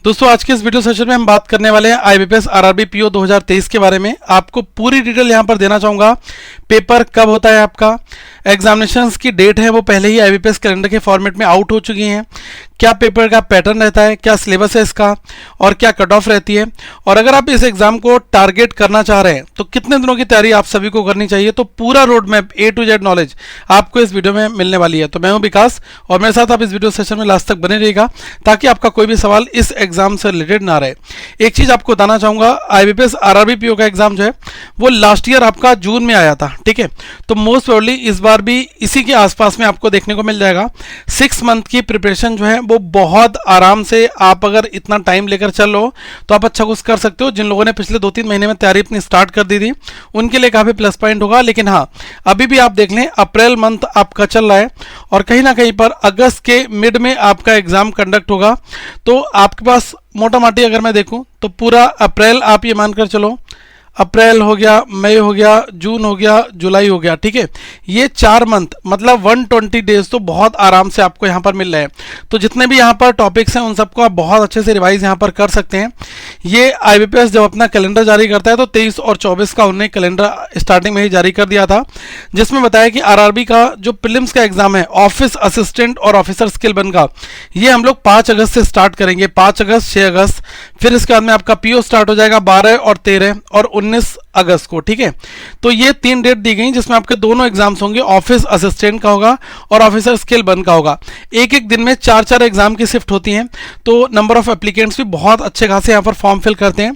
दोस्तों आज के इस वीडियो सेशन में हम बात करने वाले हैं आईबीपीएस आरआरबी पीओ 2023 के बारे में। आपको पूरी डिटेल यहां पर देना चाहूंगा। पेपर कब होता है, आपका एग्जामिनेशंस की डेट है वो पहले ही आईबीपीएस कैलेंडर के फॉर्मेट में आउट हो चुकी हैं। क्या पेपर का पैटर्न रहता है, क्या सिलेबस है इसका और क्या कट ऑफ रहती है, और अगर आप इस एग्जाम को टारगेट करना चाह रहे हैं तो कितने दिनों की तैयारी आप सभी को करनी चाहिए। तो पूरा road map A to Z knowledge आपको इस वीडियो में मिलने वाली है। तो मैं हूं विकास और मेरे साथ आप इस वीडियो सेशन में लास्ट तक बने रहिएगा ताकि आपका कोई भी सवाल इस एग्जाम से रिलेटेड ना रहे। एक चीज आपको बताना चाहूंगा, आईबीपीएस आरआरबी पीओ का एग्जाम जो है वो लास्ट ईयर आपका जून में आया था, ठीक है। तो मोस्ट प्रोबेबली इस बार भी इसी के आसपास में आपको देखने को मिल जाएगा। 6 मंथ की प्रिपरेशन जो है वो बहुत आराम से, आप अगर इतना टाइम लेकर चल लो तो आप अच्छा कुछ कर सकते हो। जिन लोगों ने पिछले 2-3 महीने में तैयारी अपनी स्टार्ट कर दी थी उनके लिए काफी प्लस पॉइंट होगा। लेकिन हाँ, अभी भी आप देख लें अप्रैल मंथ आपका चल रहा है और कहीं ना कहीं पर अगस्त के मिड में आपका एग्जाम कंडक्ट होगा। तो आपके पास मोटा माटी अगर मैं देखूं तो पूरा अप्रैल आप ये मानकर चलो, अप्रैल हो गया, मई हो गया, जून हो गया, जुलाई हो गया, ठीक है। ये 4 मंथ मतलब 120 डेज तो बहुत आराम से आपको यहाँ पर मिल रहे हैं। तो जितने भी यहाँ पर टॉपिक्स हैं उन सबको आप बहुत अच्छे से रिवाइज यहाँ पर कर सकते हैं। ये आईबीपीएस जब अपना कैलेंडर जारी करता है तो 23 और 24 का उन्होंने कैलेंडर स्टार्टिंग में ही जारी कर दिया था, जिसमें बताया कि आरआरबी का जो प्रीलिम्स का एग्जाम है ऑफिस असिस्टेंट और ऑफिसर स्किल 1 का, ये हम लोग 5 अगस्त से स्टार्ट करेंगे। 5 अगस्त, 6 अगस्त, फिर इसके बाद में आपका पीओ स्टार्ट हो जाएगा 12 और 13 और 19 अगस्त को, ठीक है। तो ये 3 डेट दी गई जिसमें आपके दोनों एग्जाम्स होंगे, ऑफिस असिस्टेंट का होगा और ऑफिसर स्किल 1 का होगा। एक एक दिन में 4-4 एग्जाम की शिफ्ट होती हैं, तो नंबर ऑफ एप्लीकेंट्स भी बहुत अच्छे खासे यहाँ पर फॉर्म फिल करते हैं।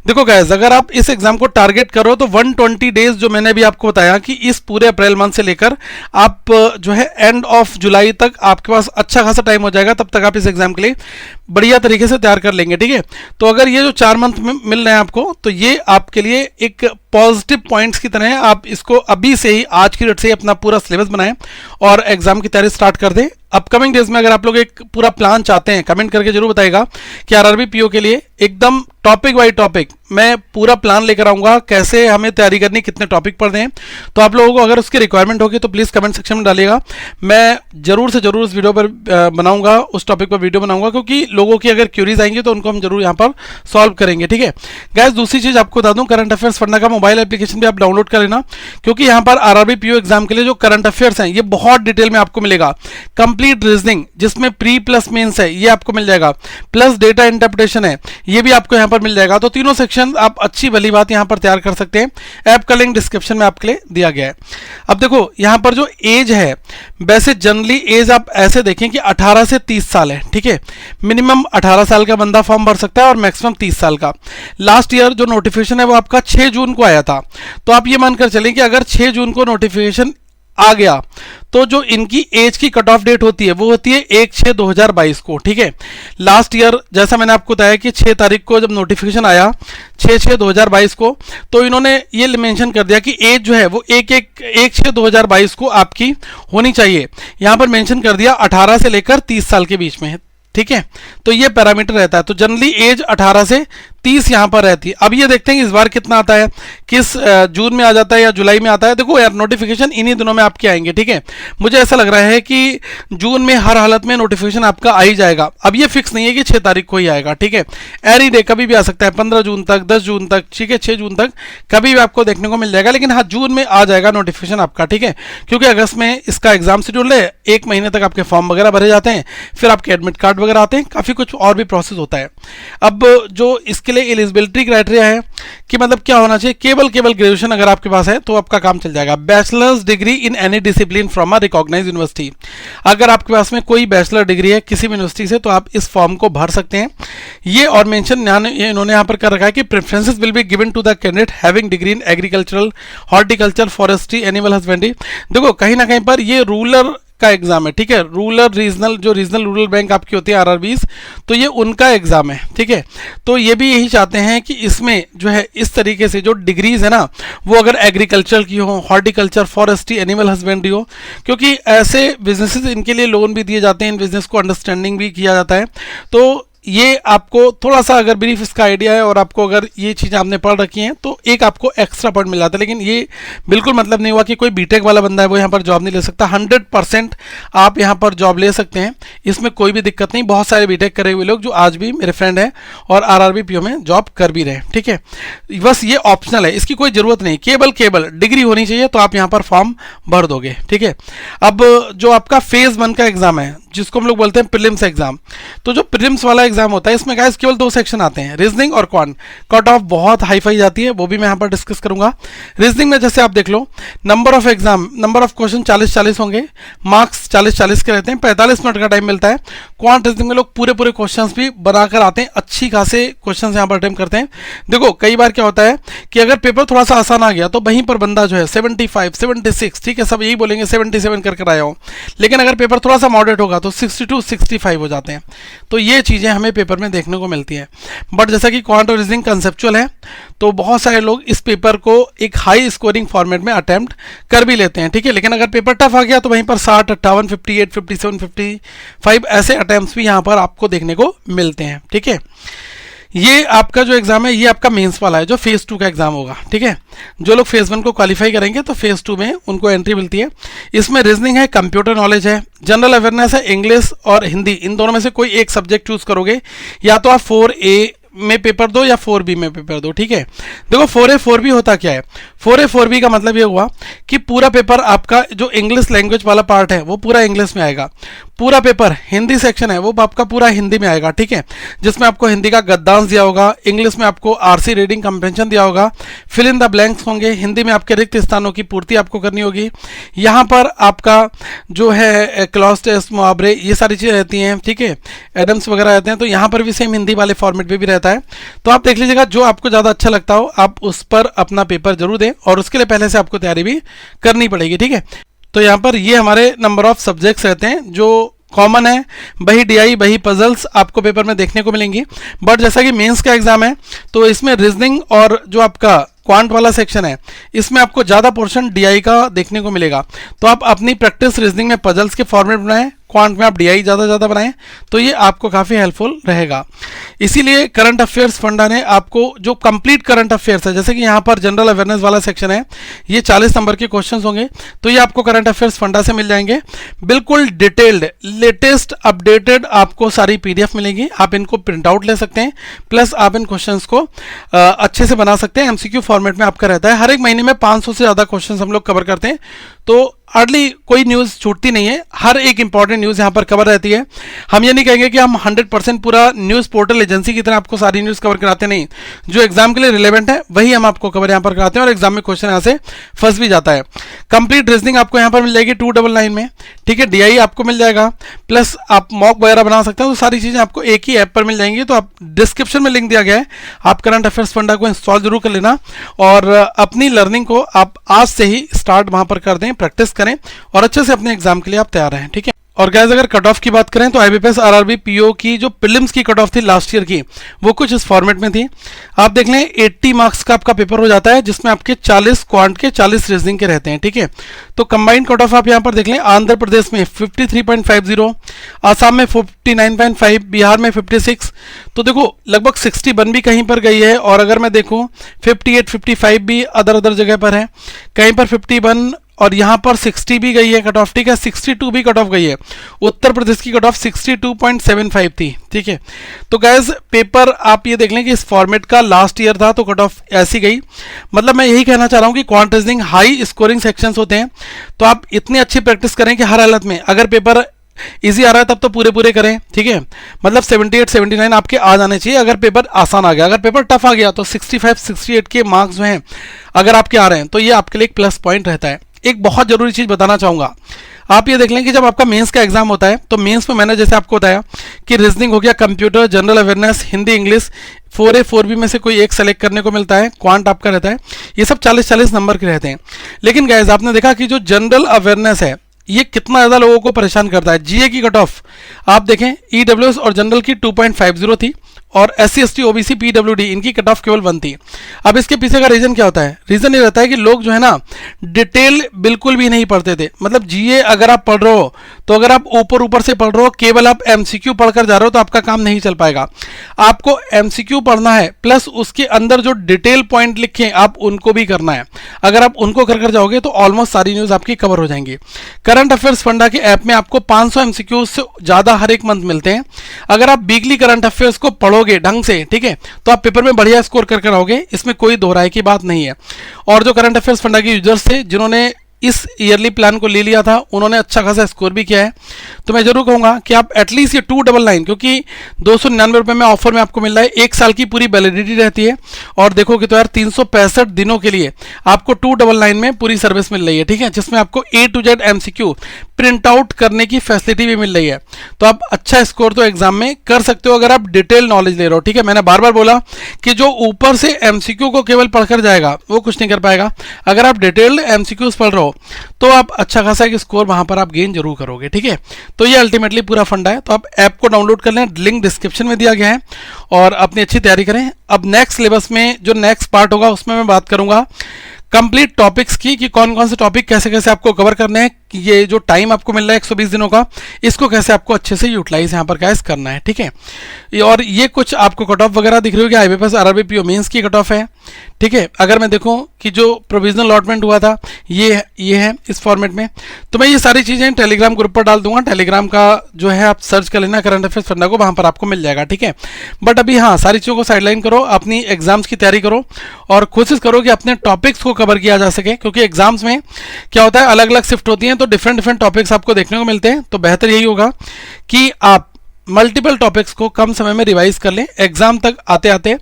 देखो गाइस, अगर आप इस एग्जाम को टारगेट करो तो 120 डेज जो मैंने अभी आपको बताया कि इस पूरे अप्रैल मंथ से लेकर आप जो है एंड ऑफ जुलाई तक आपके पास अच्छा खासा टाइम हो जाएगा। तब तक आप इस एग्जाम के लिए बढ़िया तरीके से तैयार कर लेंगे, ठीक है। तो अगर ये जो 4 मंथ में मिल रहे हैं आपको, तो ये आपके लिए एक पॉजिटिव पॉइंट्स की तरह है। आप इसको अभी से ही, आज की डेट से ही अपना पूरा सिलेबस बनाएं और एग्जाम की तैयारी स्टार्ट कर दें। अपकमिंग डेज में अगर आप लोग एक पूरा प्लान चाहते हैं, कमेंट करके जरूर बताइएगा कि आरआरबी पीओ के लिए एकदम टॉपिक बाई टॉपिक मैं पूरा प्लान लेकर आऊंगा, कैसे हमें तैयारी करनी, कितने टॉपिक पढ़ने हैं। तो आप लोगों को अगर उसकी रिक्वायरमेंट होगी तो प्लीज़ कमेंट सेक्शन में डालिएगा। मैं जरूर से जरूर उस वीडियो पर बनाऊंगा, उस टॉपिक पर वीडियो बनाऊंगा, क्योंकि लोगों की अगर क्यूरीज आएंगी तो उनको हम जरूर यहाँ पर सॉल्व करेंगे, ठीक है। गाइस, दूसरी चीज़ आपको बता दूँ, करंट अफेयर्स पढ़ने का मोबाइल एप्लीकेशन भी आप डाउनलोड कर लेना, क्योंकि यहाँ पर आरआरबी पीओ एग्जाम के लिए जो करंट अफेयर्स हैं ये बहुत डिटेल में आपको मिलेगा। कंप्लीट रीजनिंग जिसमें प्री प्लस मेंस है ये आपको मिल जाएगा, प्लस डेटा इंटरप्रिटेशन है ये भी आपको यहाँ पर मिल जाएगा। तो तीनों सेक्शन आप अच्छी भली बात यहाँ पर तैयार कर सकते हैं। ऐप का लिंक डिस्क्रिप्शन में आपके लिए दिया गया है। अब देखो यहाँ पर जो एज है, वैसे जनरली एज आप ऐसे देखें कि 18 से 30 साल है, ठीक है। मिनिमम 18 साल का बंदा फॉर्म भर सकता है और मैक्सिमम 30 साल का। लास्ट ईयर जो नोटिफिकेशन है वो आपका 6 जून को आया था। तो आप ये मानकर चलें कि अगर 6 जून को नोटिफिकेशन आ गया तो जो इनकी एज की कट ऑफ डेट होती है वो होती है 1/6/2022 को, ठीक है। लास्ट ईयर जैसा मैंने आपको बताया कि 6 तारीख को जब नोटिफिकेशन आया 6/6/2022 को, तो इन्होंने ये मेंशन कर दिया कि एज जो है वो 1/6/2022 को आपकी होनी चाहिए। यहां पर मेंशन कर दिया 18 से लेकर 30 साल के बीच में, ठीक है। तो ये पैरामीटर रहता है। तो जनरली एज 18 से 30 यहां पर रहती है। अब ये देखते हैं कि इस बार कितना आता है, किस जून में आ जाता है या जुलाई में आता है। देखो यार, नोटिफिकेशन इन्हीं दिनों में आपके आएंगे, ठीक है। मुझे ऐसा लग रहा है कि जून में हर हालत में नोटिफिकेशन आपका आ ही जाएगा। अब ये फिक्स नहीं है कि 6 तारीख को ही आएगा, ठीक है। एनी डे कभी भी आ सकता है, 15 जून तक, 10 जून तक, ठीक है, 6 जून तक कभी भी आपको देखने को मिल जाएगा। लेकिन हाँ, जून में आ जाएगा नोटिफिकेशन आपका, ठीक है, क्योंकि अगस्त में इसका एग्जाम शेड्यूल है। 1 महीने तक आपके फॉर्म वगैरह भरे जाते हैं, फिर आपके एडमिट कार्ड वगैरह आते हैं, काफी कुछ और भी प्रोसेस होता है। अब जो इसके लिए एलिजिबिलिटी क्राइटेरिया है कि मतलब क्या होना चाहिए, केवल ग्रेजुएशन अगर आपके पास है तो आपका काम चल जाएगा। Bachelors degree in any discipline from a recognised university, अगर आपके पास में कोई बैचलर डिग्री है किसी भी यूनिवर्सिटी से तो आप इस फॉर्म को भर सकते हैं। ये और मेंशन इन्होंने यहाँ पर कर रखा है कि preferences will be given to the candidate having degree in agricultural, horticulture, forestry, animal husbandry. देखो कहीं ना कहीं पर ये रूरल का एग्जाम है, ठीक है। रूरल रीजनल, जो रीजनल रूरल बैंक आपकी होती है आरआरबीज, तो ये उनका एग्जाम है, ठीक है। तो ये भी यही चाहते हैं कि इसमें जो है इस तरीके से जो डिग्रीज है ना वो अगर एग्रीकल्चर की हो, हॉर्टिकल्चर, फॉरेस्ट्री, एनिमल हस्बेंड्री हो, क्योंकि ऐसे बिजनेसेस इनके लिए लोन भी दिए जाते हैं, इन बिजनेस को अंडरस्टैंडिंग भी किया जाता है। तो ये आपको थोड़ा सा अगर ब्रीफ इसका आइडिया है और आपको अगर ये चीज़ें आपने पढ़ रखी हैं तो एक आपको एक्स्ट्रा पॉइंट मिल जाता है। लेकिन ये बिल्कुल मतलब नहीं हुआ कि कोई बीटेक वाला बंदा है वो यहाँ पर जॉब नहीं ले सकता। 100% आप यहाँ पर जॉब ले सकते हैं, इसमें कोई भी दिक्कत नहीं। बहुत सारे बीटेक करे हुए लोग जो आज भी मेरे फ्रेंड हैं और आरआरबी पीओ में जॉब कर भी रहे हैं, ठीक है। बस ये ऑप्शनल है, इसकी कोई ज़रूरत नहीं, केवल डिग्री होनी चाहिए तो आप यहाँ पर फॉर्म भर दोगे, ठीक है। अब जो आपका फेज़ 1 का एग्जाम है जिसको हम लोग बोलते हैं प्रीलिम्स एग्जाम, तो जो प्रीलिम्स वाला एग्जाम होता है इसमें गाइस केवल 2 सेक्शन आते हैं, रीजनिंग और क्वांट। कट ऑफ बहुत हाई फाई जाती है, वो भी मैं यहाँ पर डिस्कस करूंगा। रीजनिंग में जैसे आप देख लो, नंबर ऑफ क्वेश्चन 40-40 होंगे, मार्क्स 40-40 के रहते हैं, 45 मिनट का टाइम मिलता है। क्वांट रीजनिंग में लोग पूरे क्वेश्चन भी बनाकर आते हैं, अच्छी खासे क्वेश्चन यहाँ पर अटेम्प्ट करते हैं। देखो कई बार क्या होता है कि अगर पेपर थोड़ा सा आसान आ गया तो वहीं पर बंदा जो है 75, 76, ठीक है, सब यही बोलेंगे 77 करके आया हो, लेकिन अगर पेपर थोड़ा सा मॉडरेट होगा तो 62, 65 हो जाते हैं। तो ये चीज़ें हमें पेपर में देखने को मिलती हैं। बट जैसा कि क्वांट और रीजनिंग कंसेप्चुअल है तो बहुत सारे लोग इस पेपर को एक हाई स्कोरिंग फॉर्मेट में अटेम्प्ट कर भी लेते हैं, ठीक है। लेकिन अगर पेपर टफ आ गया तो वहीं पर 60, 58, 58, 57, 55 ऐसे अटेम्प्ट्स भी यहाँ पर आपको देखने को मिलते हैं, ठीक है। ये आपका जो एग्जाम है ये आपका मेंस वाला है जो फेज़ 2 का एग्जाम होगा, ठीक है। जो लोग फेज़ 1 को क्वालिफाई करेंगे तो फेज़ 2 में उनको एंट्री मिलती है। इसमें रीजनिंग है, कंप्यूटर नॉलेज है, जनरल अवेयरनेस है, इंग्लिश और हिंदी, इन दोनों में से कोई एक सब्जेक्ट चूज करोगे, या तो आप 4A में पेपर दो या 4B में पेपर दो, ठीक है। देखो 4A 4B होता क्या है, 4A 4B का मतलब ये हुआ कि पूरा पेपर आपका जो इंग्लिश लैंग्वेज वाला पार्ट है वो पूरा इंग्लिश में आएगा, पूरा पेपर हिंदी सेक्शन है वो आपका पूरा हिंदी में आएगा, ठीक है। जिसमें आपको हिंदी का गद्यांश दिया होगा, इंग्लिश में आपको आरसी रीडिंग कंप्रेंशन दिया होगा, फिल इन द ब्लैंक्स होंगे, हिंदी में आपके रिक्त स्थानों की पूर्ति आपको करनी होगी। यहाँ पर आपका जो है क्लॉज टेस्ट, मुहावरे, ये सारी चीज़ें रहती हैं, ठीक है, एडम्स वगैरह रहते हैं, तो यहाँ पर भी सेम हिंदी वाले फॉर्मेट में भी रहता है। तो आप देख लीजिएगा जो आपको ज़्यादा अच्छा लगता हो आप उस पर अपना पेपर जरूर दें, और उसके लिए पहले से आपको तैयारी भी करनी पड़ेगी, ठीक है। तो यहाँ पर ये हमारे नंबर ऑफ सब्जेक्ट्स रहते हैं जो कॉमन है, वही डीआई वही पजल्स आपको पेपर में देखने को मिलेंगी। बट जैसा कि मेंस का एग्जाम है तो इसमें रीजनिंग और जो आपका क्वांट वाला सेक्शन है इसमें आपको ज़्यादा पोर्शन डीआई का देखने को मिलेगा। तो आप अपनी प्रैक्टिस रीजनिंग में पजल्स के फॉर्मेट बनाएं, क्वांट में आप डीआई ज़्यादा बनाएं, तो ये आपको काफ़ी हेल्पफुल रहेगा। इसीलिए करंट अफेयर्स फंडा ने आपको जो कंप्लीट करंट अफेयर्स है, जैसे कि यहाँ पर जनरल अवेयरनेस वाला सेक्शन है, ये 40 नंबर के क्वेश्चंस होंगे, तो ये आपको करंट अफेयर्स फंडा से मिल जाएंगे। बिल्कुल डिटेल्ड लेटेस्ट अपडेटेड आपको सारी पीडीएफ मिलेगी, आप इनको प्रिंट आउट ले सकते हैं, प्लस आप इन क्वेश्चंस को अच्छे से बना सकते हैं। एमसीक्यू फॉर्मेट में आपका रहता है, हर एक महीने में 500 से ज़्यादा क्वेश्चंस हम लोग कवर करते हैं, तो हार्डली कोई न्यूज़ छूटती नहीं है, हर एक इंपॉर्टेंट न्यूज़ यहाँ पर कवर रहती है। हम ये नहीं कहेंगे कि हम 100% पूरा न्यूज़ पोर्टल एजेंसी की तरह आपको सारी न्यूज़ कवर कराते नहीं, जो एग्जाम के लिए रिलेवेंट है वही हम आपको कवर यहाँ पर कराते हैं, और एग्जाम में क्वेश्चन यहाँ से फंस भी जाता है। कंप्लीट रीजनिंग आपको यहाँ पर मिल जाएगी 299 में, ठीक है। डीआई आपको मिल जाएगा, प्लस आप मॉक वगैरह बना सकते हैं, तो सारी चीज़ें आपको एक ही ऐप पर मिल जाएंगी। तो आप डिस्क्रिप्शन में लिंक दिया गया है, आप करंट अफेयर्स फंडा को इंस्टॉल जरूर कर लेना, और अपनी लर्निंग को आप आज से ही स्टार्ट वहाँ पर कर दें, प्रैक्टिस करें और अच्छे से अपने एग्जाम के लिए आप तैयार रहें, ठीक है। और गाइस अगर कट ऑफ की बात करें तो आईबीपीएस आरआरबी पीओ की जो प्रीलिम्स की कट ऑफ थी लास्ट ईयर की, वो कुछ इस फॉर्मेट में थी। आप देख लें 80 मार्क्स का आपका पेपर हो जाता है, जिसमें आपके 40 क्वांट के 40 रीजनिंग के रहते हैं, ठीक है। तो कंबाइंड कट ऑफ आप यहाँ पर देख लें, आंध्र प्रदेश में 53.50, आसाम में 59.5, बिहार में 56, तो देखो लगभग 61 भी कहीं पर गई है, और अगर मैं देखूँ 58, 55 भी अदर जगह पर है, कहीं पर 51 और यहाँ पर 60 भी गई है कट ऑफ, ठीक है। 62 भी कट ऑफ गई है, उत्तर प्रदेश की कट ऑफ 62.75 थी, ठीक है। तो गैस पेपर आप ये देख लें कि इस फॉर्मेट का लास्ट ईयर था तो कट ऑफ ऐसी गई। मतलब मैं यही कहना चाह रहा हूँ कि quant reasoning high scoring sections होते हैं, तो आप इतनी अच्छी प्रैक्टिस करें कि हर हालत में अगर पेपर इजी आ रहा है तब तो पूरे करें, ठीक है। मतलब 78, 79 आपके आ जाने चाहिए अगर पेपर आसान आ गया। अगर पेपर टफ आ गया तो 65, 68 के मार्क्स जो हैं अगर आपके आ रहे हैं तो ये आपके लिए एक प्लस पॉइंट रहता है। एक बहुत जरूरी चीज बताना चाहूंगा, आप ये देख लें कि जब आपका मेंस का एग्जाम होता है तो मेंस में मैंने जैसे आपको बताया कि रीजनिंग हो गया, computer, general awareness, Hindi, English, 4A 4B में से कोई एक सेलेक्ट करने को मिलता है, क्वांट आपका रहता है, ये सब 40-40 नंबर के रहते हैं। लेकिन गाइस आपने देखा कि जो जनरल अवेयरनेस है ये कितना ज़्यादा लोगों को परेशान करता है। जीए की कट ऑफ आप देखें, ईडब्ल्यूएस और जनरल की 2.50 थी, और SC ST OBC PWD इनकी कट ऑफ केवल 1 थी। अब इसके पीछे का रीजन क्या होता है? रीजन ये रहता है कि लोग जो है ना डिटेल बिल्कुल भी नहीं पढ़ते थे। मतलब जीए अगर आप पढ़ रहे हो तो अगर आप ऊपर ऊपर से पढ़ रहे हो, केवल आप MCQ पढ़कर जा रहे हो तो आपका काम नहीं चल पाएगा। आपको MCQ पढ़ना है प्लस उसके अंदर जो डिटेल पॉइंट लिखे आप उनको भी करना है। अगर आप उनको कर जाओगे तो ऑलमोस्ट सारी न्यूज आपकी कवर हो जाएंगी। करंट अफेयर्स फंडा के ऐप में आपको 500 MCQ से ज्यादा हर एक मंथ मिलते हैं। अगर आप वीकली करंट अफेयर्स को पढ़ोगे ढंग से, ठीक है, तो आप पेपर में बढ़िया स्कोर कर आओगे, इसमें कोई दोहराए की बात नहीं है। और जो करंट अफेयर्स फंडा के यूजर्स थे जिन्होंने इस ईयरली प्लान को ले लिया था उन्होंने अच्छा खासा स्कोर भी किया है। तो मैं जरूर कहूंगा कि आप एटलीस्ट ये 299, क्योंकि 299 रुपए में ऑफर में आपको मिल रहा है, 1 साल की पूरी वैलिडिटी रहती है। और देखोगे तो यार 365 दिनों के लिए आपको 299 में पूरी सर्विस मिल रही है, ठीक है, जिसमें आपको A to Z MCQ print out करने की फैसिलिटी भी मिल रही है। तो आप अच्छा स्कोर तो एग्जाम में कर सकते हो अगर आप डिटेल नॉलेज ले रहे हो, ठीक है। मैंने बार बार बोला कि जो ऊपर से MCQ को केवल पढ़कर जाएगा वो कुछ नहीं कर पाएगा। अगर आप डिटेल्ड MCQs पढ़ रहे हो तो आप अच्छा खासा एक स्कोर वहां पर आप गेन जरूर करोगे, ठीक है। तो ये अल्टीमेटली पूरा फंडा है। तो आप ऐप को डाउनलोड कर लें, लिंक डिस्क्रिप्शन में दिया गया है, और अपनी अच्छी तैयारी करें। अब नेक्स्ट सिलेबस में जो नेक्स्ट पार्ट होगा उसमें मैं बात करूंगा कंप्लीट टॉपिक्स की, कि कौन कौन से टॉपिक कैसे कैसे आपको कवर करने हैं, कि ये जो टाइम आपको मिल रहा है 120 दिनों का, इसको कैसे आपको अच्छे से यूटिलाइज यहाँ पर कैसे करना है, ठीक है। और ये कुछ आपको कट ऑफ वगैरह दिख रही होगी, IBPS RRB PO मेंस की कट ऑफ है, ठीक है। अगर मैं देखूं कि जो प्रोविजनल अलॉटमेंट हुआ था ये है इस फॉर्मेट में, तो मैं ये सारी चीज़ें टेलीग्राम ग्रुप पर डाल दूंगा। टेलीग्राम का जो है आप सर्च कर लेना करंट अफेयर्स फंडा को, वहाँ पर आपको मिल जाएगा, ठीक है। बट अभी हाँ, सारी चीज़ों को साइडलाइन करो, अपनी एग्जाम्स की तैयारी करो और कोशिश करो कि अपने टॉपिक्स को कवर किया जा सके, क्योंकि एग्जाम्स में क्या होता है अलग अलग शिफ्ट होती हैं तो डिफरेंट टॉपिक्स आपको देखने को मिलते हैं। तो बेहतर यही होगा कि आप मल्टीपल टॉपिक्स को कम समय में रिवाइज कर लें। एग्जाम तक आते आते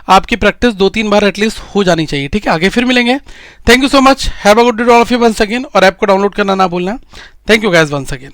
आपकी प्रैक्टिस 2-3 बार एटलीस्ट हो जानी चाहिए, ठीक है। आगे फिर मिलेंगे। Thank you so much, have a good day all of you once again, और ऐप को डाउनलोड करना ना भूलना। Thank you guys once again.